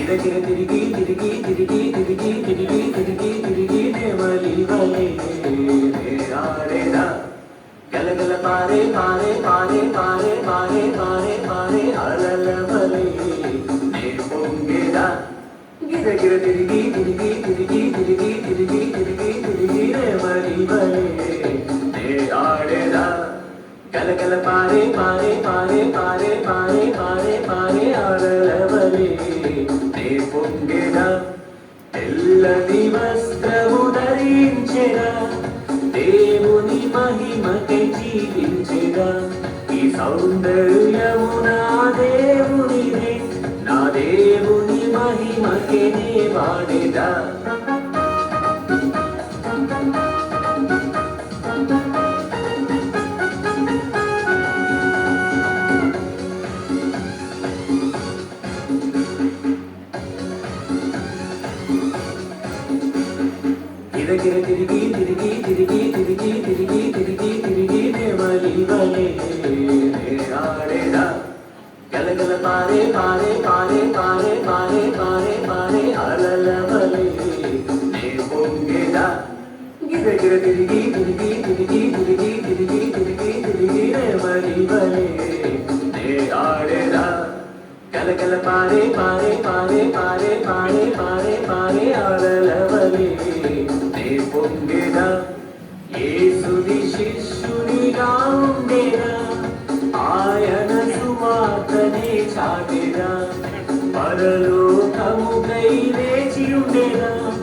గిరగిర తిరిగి తిరిగి తిరిగి తిరిగి తిరిగి తిరిగి తిరిగి నెమలి వలే ఆడేదా గలగల పారే పారే పారే పారే పారే పారే పారే అలల వలే నే పొంగేదా గిరగిర తిరిగి తిరిగి తిరిగి తిరిగి తిరిగి తిరిగి తిరిగి నెమలి వలే నే ఆడేదా గలగల పారే పారే పారే పారే పారే పారే పారే అలల వలే నే పొంగేదా తెల్లని వస్త్రము ధరించెదా దేవుని మహిమకై జీవించెదా ఈ సౌందర్యము నా దేవునిదే నా దేవుని మహిమకే నే వాడేదా గిరగిర తిరిగి తిరిగి తిరిగి తిరిగి తిరిగి తిరిగి తిరిగి నెమలి వలే ఆడేదా గలగల పారే పారే పారే పారే పారే పారే పారే అలల వలే నే పొంగేదా గిరగిర తిరిగి తిరిగి తిరిగి తిరిగి తిరిగి తిరిగి తిరిగి నెమలి వలే నే ఆడేదా గలగల పారే పారే పారే పారే పారే పారే పారే అలల వలే